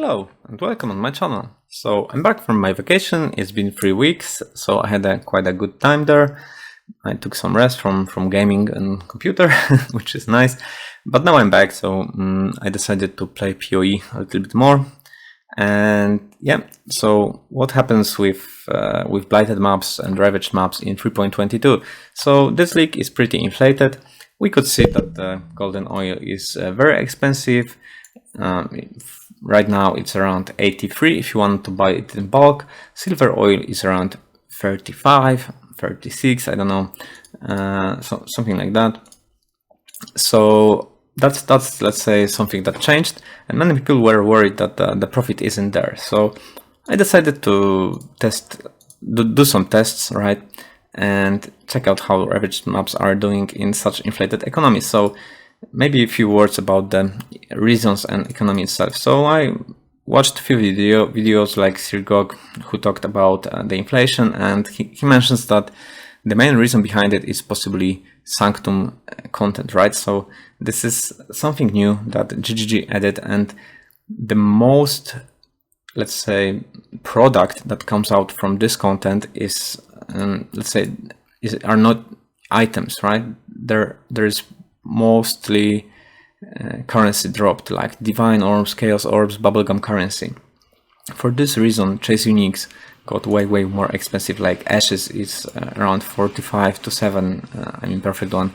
Hello and welcome on my channel. So I'm back from my vacation. It's been 3 weeks, so I had quite a good time there. I took some rest from gaming and computer, which is nice. But now I'm back, so I decided to play POE a little bit more. And yeah, so what happens with blighted maps and ravaged maps in 3.22? So this league is pretty inflated. We could see that the golden oil is very expensive. Right now it's around 83 if you want to buy it in bulk. Silver oil is around 35, 36, I don't know, so something like that. So that's let's say something that changed, and many people were worried that the profit isn't there. So I decided to do some tests, right, and check out how ravaged maps are doing in such inflated economies. So maybe a few words about the reasons and economy itself. So I watched a few videos like Sirgog, who talked about the inflation, and he mentions that the main reason behind it is possibly sanctum content, right? So this is something new that GGG added, and the most, let's say, product that comes out from this content is, are not items, right? There's mostly currency dropped, like divine orbs, chaos orbs, bubblegum currency. For this reason, chase uniques got way more expensive. Like ashes is around 45 to 7, I mean perfect one.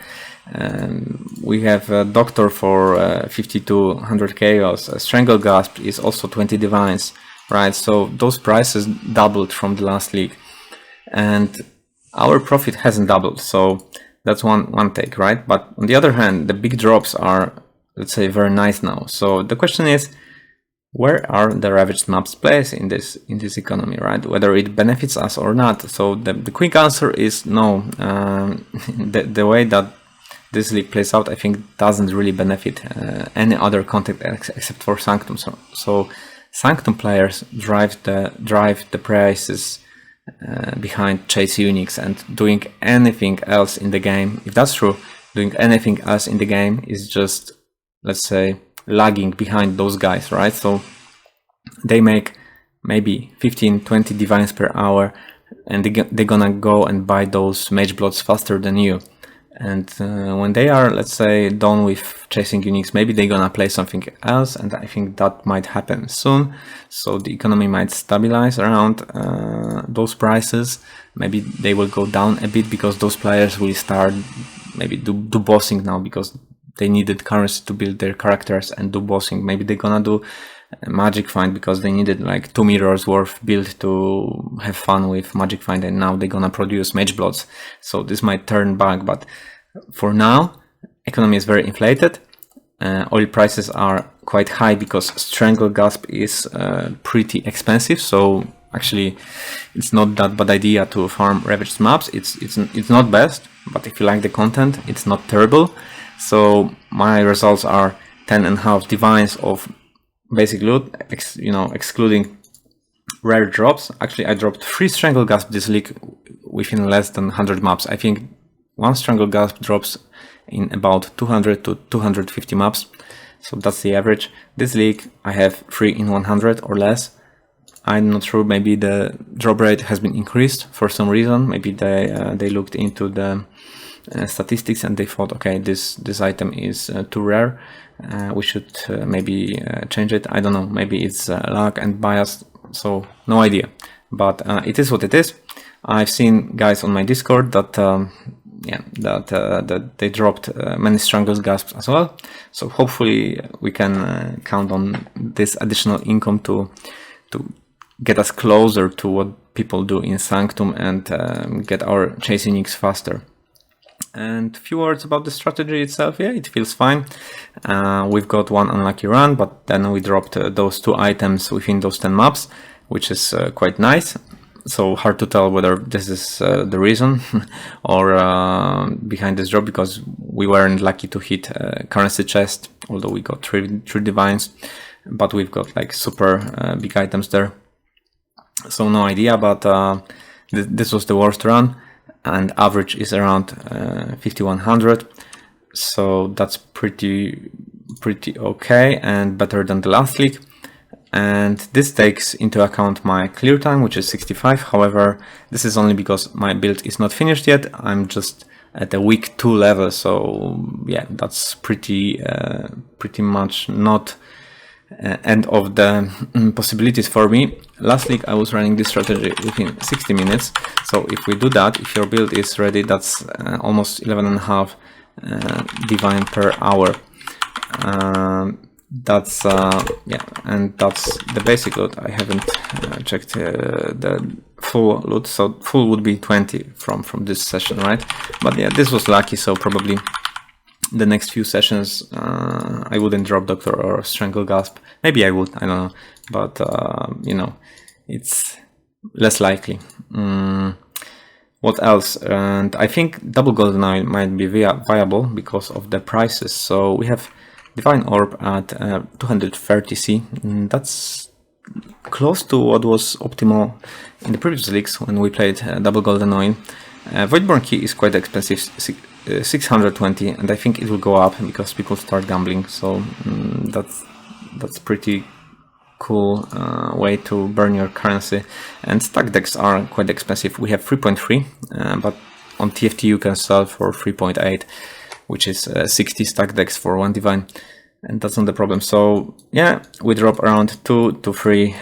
We have a doctor for 50 to 100 chaos. Strangle gasp is also 20 divines, right? So those prices doubled from the last league, and our profit hasn't doubled. So that's one take, right? But on the other hand, the big drops are, let's say, very nice now. So the question is, where are the ravaged maps placed in this economy, right? Whether it benefits us or not. So the quick answer is no. The way that this league plays out, I think, doesn't really benefit any other content except for sanctum. So sanctum players drive the prices behind chase uniques, and doing anything else in the game, if that's true, doing anything else in the game is just, let's say, lagging behind those guys, right? So they make maybe 15-20 divines per hour, and they're gonna go and buy those mage bloods faster than you. And when they are, let's say, done with chasing uniques, maybe they're gonna play something else, and I think that might happen soon. So the economy might stabilize around those prices. Maybe they will go down a bit because those players will start maybe do bossing now, because they needed currency to build their characters and do bossing. Maybe they're gonna do magic find because they needed like 2 mirrors worth build to have fun with magic find, and now they're gonna produce mage bloods. So this might turn back, but for now economy is very inflated. Oil prices are quite high because strangle gasp is pretty expensive. So actually it's not that bad idea to farm ravaged maps. It's not best, but if you like the content, it's not terrible. So my results are 10.5 divines of basic loot, excluding rare drops. Actually, I dropped 3 strangle gasp this league within less than 100 maps. I think one strangle gasp drops in about 200 to 250 maps. So that's the average. This league I have 3 in 100 or less. I'm not sure, maybe the drop rate has been increased for some reason. Maybe they looked into the statistics and they thought, okay, this item is too rare, we should maybe change it. I don't know, maybe it's luck and bias, so no idea, but it is what it is. I've seen guys on my Discord that that they dropped many strangle gasps as well, so hopefully we can count on this additional income to get us closer to what people do in sanctum and get our chase uniques faster. And a few words about the strategy itself. Yeah, it feels fine. We've got one unlucky run, but then we dropped those 2 items within those 10 maps, which is quite nice. So hard to tell whether this is the reason or behind this drop, because we weren't lucky to hit currency chest, although we got 3 divines, but we've got like super big items there. So no idea, but this was the worst run. And average is around 5100, so that's pretty okay and better than the last league. and this takes into account my clear time, which is 65. However, this is only because my build is not finished yet. I'm just at the week 2 level, so yeah, that's pretty much not end of the possibilities for me. Last week I was running this strategy within 60 minutes, so if we do that, if your build is ready, that's almost 11.5 divine per hour. That's yeah, and that's the basic loot. I haven't checked the full loot, so full would be 20 from this session, right? But yeah, this was lucky, so probably the next few sessions I wouldn't drop Doctor or Strangle Gasp. Maybe I would, I don't know, but you know, it's less likely. What else? And I think double golden oil might be viable because of the prices. So we have Divine Orb at 230C. That's close to what was optimal in the previous leagues when we played double golden oil. Voidborn Key is quite expensive, 620, and I think it will go up because people start gambling. So that's pretty cool way to burn your currency. And stack decks are quite expensive. We have 3.3, but on TFT you can sell for 3.8. which is 60 stack decks for 1 divine, and that's not the problem. So yeah, we drop around 2 to 3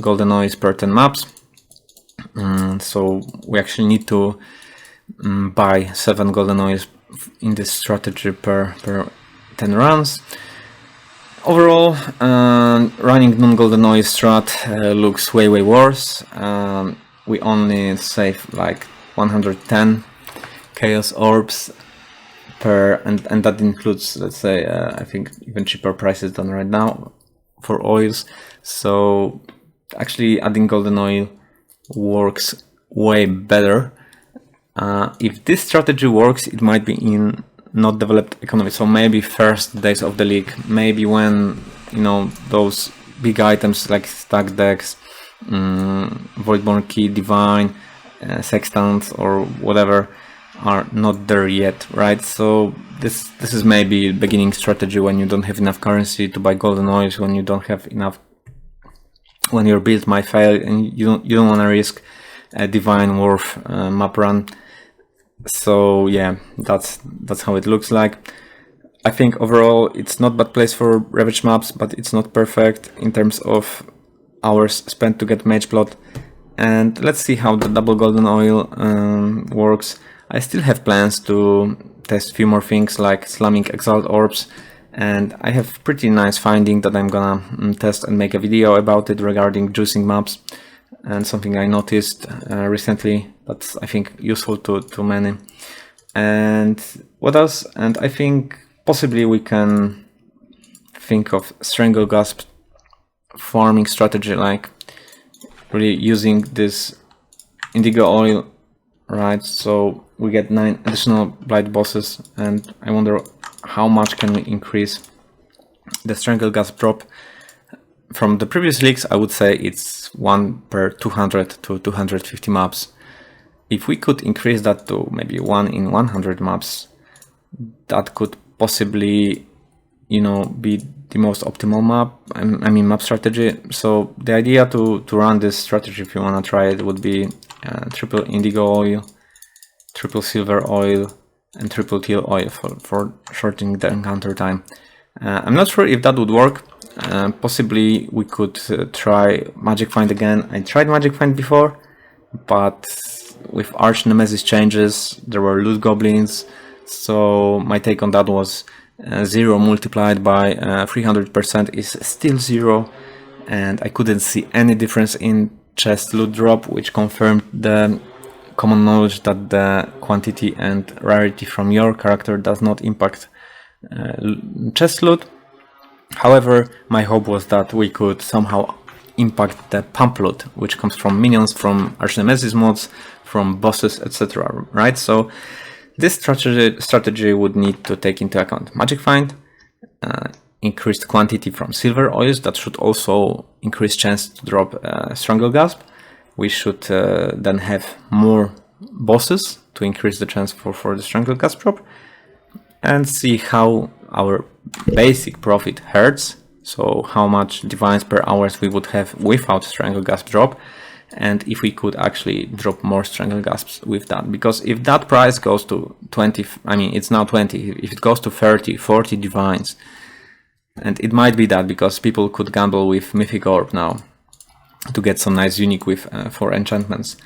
golden oils per 10 maps. So we actually need to buy 7 golden oils in this strategy per 10 runs. Overall, running non-golden oil strat looks way worse. We only save like 110 chaos orbs per, and that includes, let's say, I think even cheaper prices than right now for oils. So actually adding golden oil works way better. If this strategy works, it might be in not developed economy, so maybe first days of the league, maybe when, you know, those big items like stack decks, Voidborn Key, Divine, Sextants or whatever are not there yet, right? So this is maybe beginning strategy when you don't have enough currency to buy golden oils, when you don't have enough, when your build might fail and you don't want to risk a divine worth map run. So yeah, that's how it looks like. I think overall it's not bad place for Ravage Maps, but it's not perfect in terms of hours spent to get Mage Plot. And let's see how the double golden oil works. I still have plans to test a few more things like slamming Exalt Orbs, and I have pretty nice finding that I'm gonna test and make a video about it regarding juicing maps, and something I noticed recently that's, I think, useful to many. And what else? And I think possibly we can think of Strangle Gasp farming strategy, like really using this indigo oil, right? So we get 9 additional blight bosses, and I wonder how much can we increase the Strangle Gasp drop. From the previous leagues, I would say it's 1 per 200 to 250 maps. If we could increase that to maybe 1 in 100 maps, that could possibly, you know, be the most optimal map, I mean map strategy. So the idea to run this strategy, if you want to try it, would be triple indigo oil, triple silver oil, and triple teal oil for shortening the encounter time. I'm not sure if that would work. Possibly we could try Magic Find again. I tried Magic Find before, but with Arch Nemesis changes, there were loot goblins, so my take on that was 0 multiplied by 300% is still 0, and I couldn't see any difference in chest loot drop, which confirmed the common knowledge that the quantity and rarity from your character does not impact chest loot. However, my hope was that we could somehow impact the pump loot, which comes from minions, from Arch Nemesis mods, from bosses, etc. Right? So this strategy would need to take into account Magic Find, increased quantity from silver oils. That should also increase chance to drop Strangle Gasp. We should then have more bosses to increase the chance for the Strangle Gasp drop, and see how our basic profit hurts So how much divines per hours we would have without strangle gasp drop, and if we could actually drop more strangle gasps with that. Because if that price goes to 20, I mean it's now 20, if it goes to 30, 40 divines, and it might be that because people could gamble with Mythic Orb now to get some nice unique with for enchantments.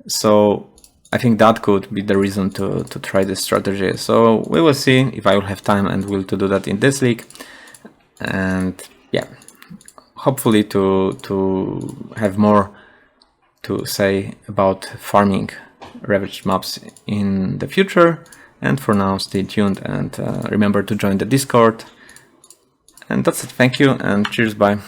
So I think that could be the reason to try this strategy. So we will see if I will have time and will to do that in this league. And yeah, hopefully to have more to say about farming Ravage Maps in the future. And for now, stay tuned and remember to join the Discord. And that's it. Thank you and cheers. Bye.